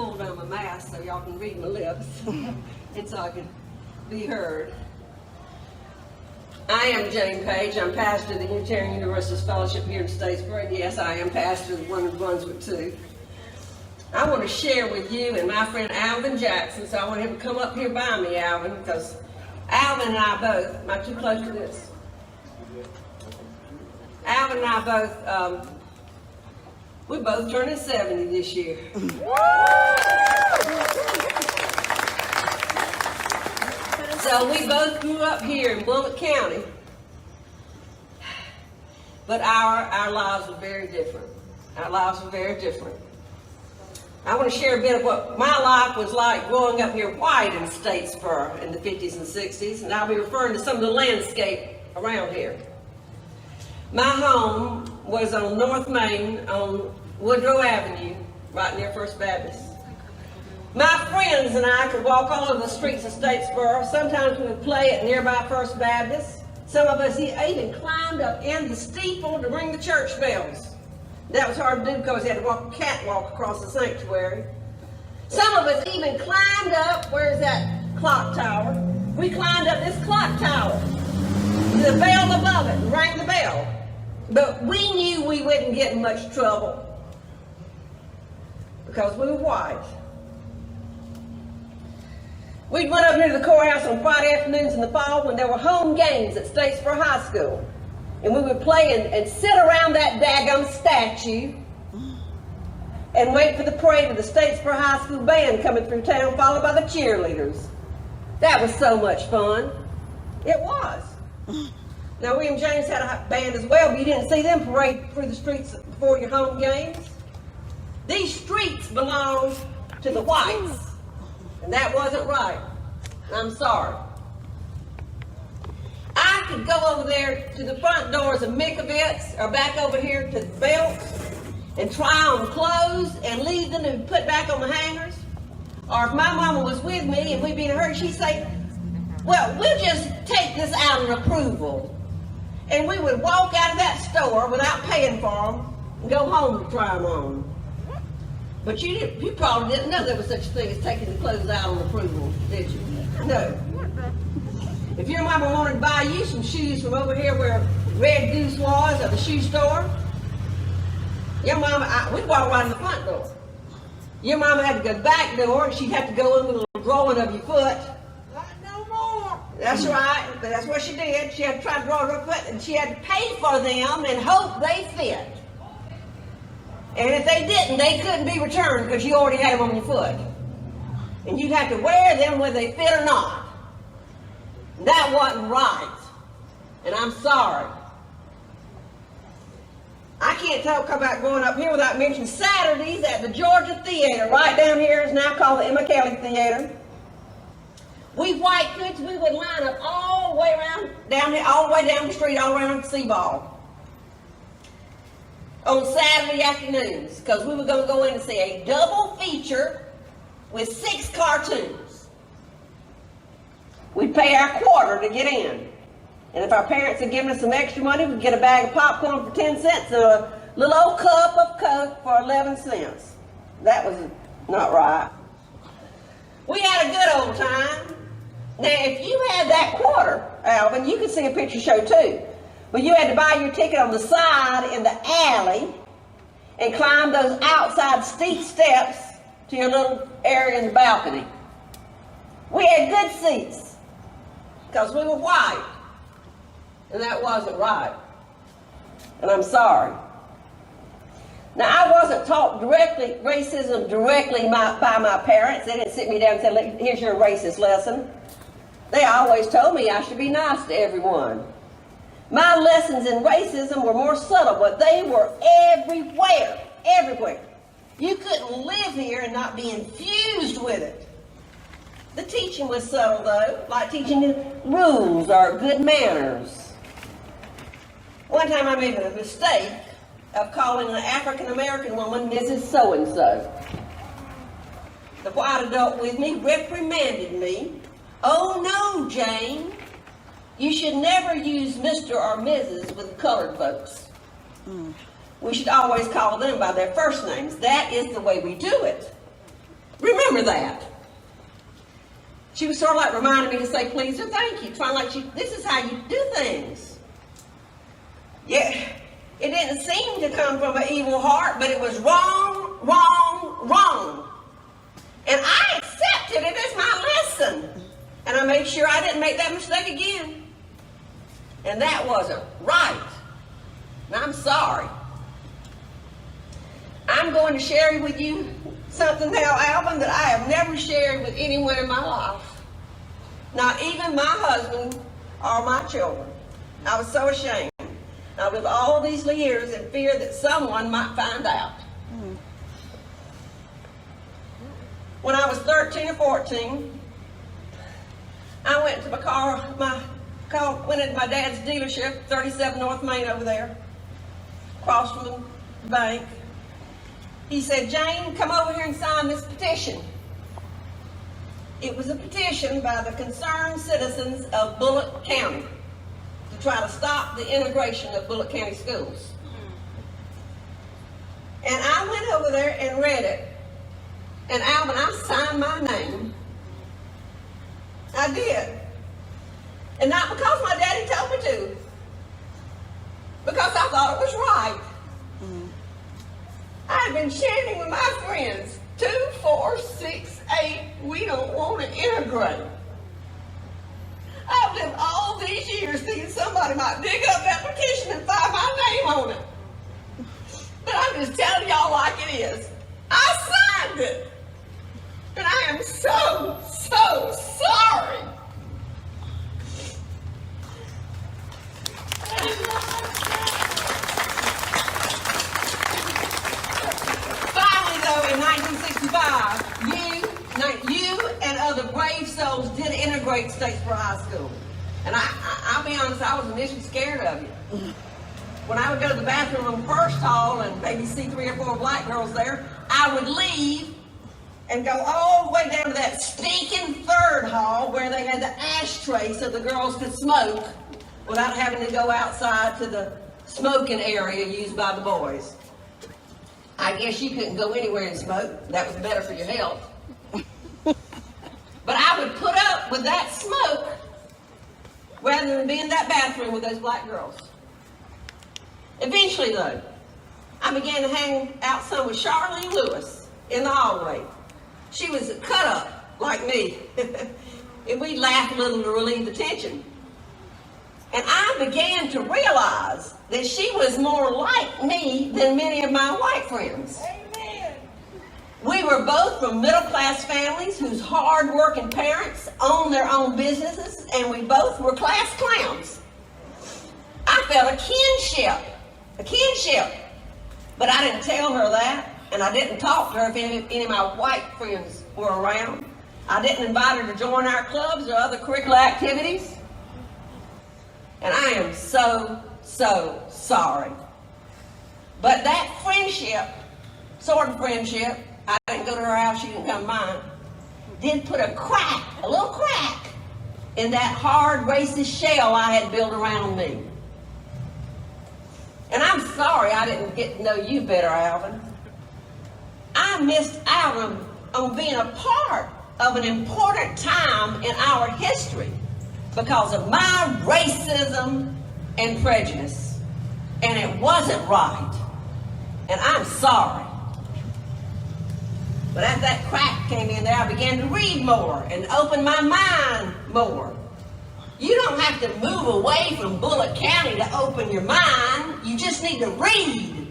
pull down my mask so y'all can read my lips and so I can be heard. I am Jane Page. I'm pastor of the Unitarian Universalist Fellowship here in Statesboro. And yes, I am pastor of one of Brunswick too. I want to share with you and my friend Alvin Jackson, so I want him to come up here by me, Alvin, because Alvin and I both, am I too close to this? Alvin and I both, we're both turning 70 this year. So we both grew up here in Bullitt County, but our lives were very different. Our lives were very different. I want to share a bit of what my life was like growing up here white in Statesboro in the 50s and 60s, and I'll be referring to some of the landscape around here. My home was on North Main on Woodrow Avenue, right near First Baptist. My friends and I could walk all over the streets of Statesboro. Sometimes we would play at nearby First Baptist. Some of us even climbed up in the steeple to ring the church bells. That was hard to do because you had to walk a catwalk across the sanctuary. Some of us even climbed up, where's that clock tower? We climbed up this clock tower to the bell above it and rang the bell. But we knew we wouldn't get in much trouble because we were white. We'd went up here to the courthouse on Friday afternoons in the fall when there were home games at Statesboro High School. And we would play and sit around that daggum statue and wait for the parade of the Statesboro High School band coming through town, followed by the cheerleaders. That was so much fun. It was. Now, William James had a band as well, but you didn't see them parade through the streets before your home games. These streets belonged to the whites, and that wasn't right. I'm sorry. I could go over there to the front doors of Mikovitz or back over here to the Belts and try on clothes and leave them and put back on the hangers. Or if my mama was with me and we'd be in a hurry, she'd say, well, we'll just take this out of approval. And we would walk out of that store without paying for them and go home to try them on. But you probably didn't know there was such a thing as taking the clothes out on approval, did you? No. If your mama wanted to buy you some shoes from over here where Red Goose was, or the shoe store, your mama, we'd walk right in the front door. Your mama had to go to the back door, and she'd have to go in with a little drawing of your foot. Not no more. That's right. That's what she did. She had to try to draw her foot, and she had to pay for them and hope they fit. And if they didn't, they couldn't be returned because you already had them on your foot. And you'd have to wear them whether they fit or not. That wasn't right, and I'm sorry. I can't talk about going up here without mentioning Saturdays at the Georgia Theater, right down here is now called the Emma Kelly Theater. We white kids, we would line up all the way around, down here, all the way down the street, all around the Seaball on Saturday afternoons, because we were going to go in and see a double feature with 6 cartoons. We'd pay our quarter to get in. And if our parents had given us some extra money, we'd get a bag of popcorn for 10 cents and a little old cup of Coke for 11 cents. That was not right. We had a good old time. Now, if you had that quarter, Alvin, you could see a picture show too. But you had to buy your ticket on the side in the alley and climb those outside steep steps to your little area in the balcony. We had good seats because we were white, and that wasn't right, and I'm sorry. Now, I wasn't taught racism directly by my parents. They didn't sit me down and say, here's your racist lesson. They always told me I should be nice to everyone. My lessons in racism were more subtle, but they were everywhere, everywhere. You couldn't live here and not be infused with it. The teaching was subtle, though, like teaching you rules or good manners. One time I made a mistake of calling an African-American woman Mrs. So-and-so. The white adult with me reprimanded me. Oh, no, Jane. You should never use Mr. or Mrs. with colored folks. We should always call them by their first names. That is the way we do it. Remember that. She was sort of like reminding me to say please or thank you, trying like this is how you do things. Yeah, it didn't seem to come from an evil heart, but it was wrong, wrong, wrong. And I accepted it as my lesson. And I made sure I didn't make that mistake again. And that wasn't right. And I'm sorry. I'm going to share with you something now, Alvin, that I have never shared with anyone in my life. Not even my husband or my children. I was so ashamed. I lived all these years in fear that someone might find out. When I was 13 or 14, I went to went into my dad's dealership, 37 North Main over there, across from the bank. He said, Jane, come over here and sign this petition. It was a petition by the concerned citizens of Bullitt County to try to stop the integration of Bullitt County schools. And I went over there and read it. And Alvin, I signed my name. I did. And not because my daddy told me to, because I thought it was right. I had been chanting with my friends, 2, 4, 6, 8, we don't want to integrate. I've lived all these years thinking somebody might dig up that petition and find my name on it. But I'm just telling y'all like it is. I signed it. And I am so, so sorry. Finally, though, in 1965, you and other brave souls did integrate Statesboro High School. And I'll be honest, I was initially scared of you. When I would go to the bathroom on the first hall and maybe see 3 or 4 black girls there, I would leave and go all the way down to that stinking third hall where they had the ashtray so the girls could smoke without having to go outside to the smoking area used by the boys. I guess you couldn't go anywhere and smoke. That was better for your health. But I would put up with that smoke rather than be in that bathroom with those black girls. Eventually, though, I began to hang out some with Charlene Lewis in the hallway. She was cut up like me, and we'd laugh a little to relieve the tension. And I began to realize that she was more like me than many of my white friends. Amen. We were both from middle-class families whose hard-working parents owned their own businesses, and we both were class clowns. I felt a kinship. But I didn't tell her that, and I didn't talk to her if any of my white friends were around. I didn't invite her to join our clubs or other curricular activities. And I am so, so sorry. But that friendship, sort of friendship, I didn't go to her house, she didn't come to mine, did put a little crack, in that hard racist shell I had built around me. And I'm sorry I didn't get to know you better, Alvin. I missed out on being a part of an important time in our history because of my racism and prejudice. And it wasn't right. And I'm sorry. But as that crack came in there, I began to read more and open my mind more. You don't have to move away from Bullitt County to open your mind. You just need to read.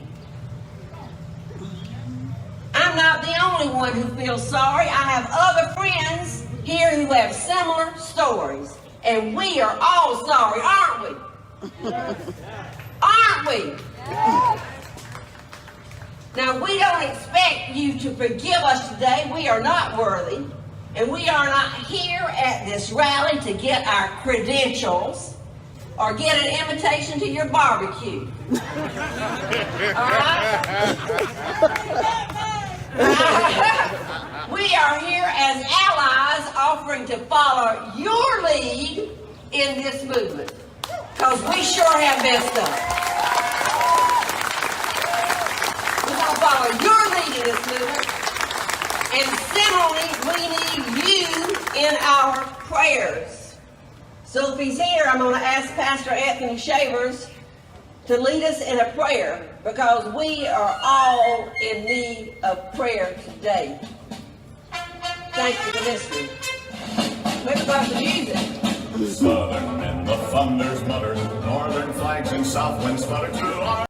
I'm not the only one who feels sorry. I have other friends here who have similar stories. And we are all sorry, aren't we? Aren't we? Now, we don't expect you to forgive us today. We are not worthy. And we are not here at this rally to get our credentials or get an invitation to your barbecue. All right? We are here as allies offering to follow your lead in this movement. Because we sure have messed up. We're going to follow your lead in this movement. And similarly, we need you in our prayers. So if he's here, I'm going to ask Pastor Anthony Shavers to lead us in a prayer, because we are all in need of prayer today. Thank you for listening. Let's start the music. Southern men, the thunders mutter, northern flags and south winds flutter through our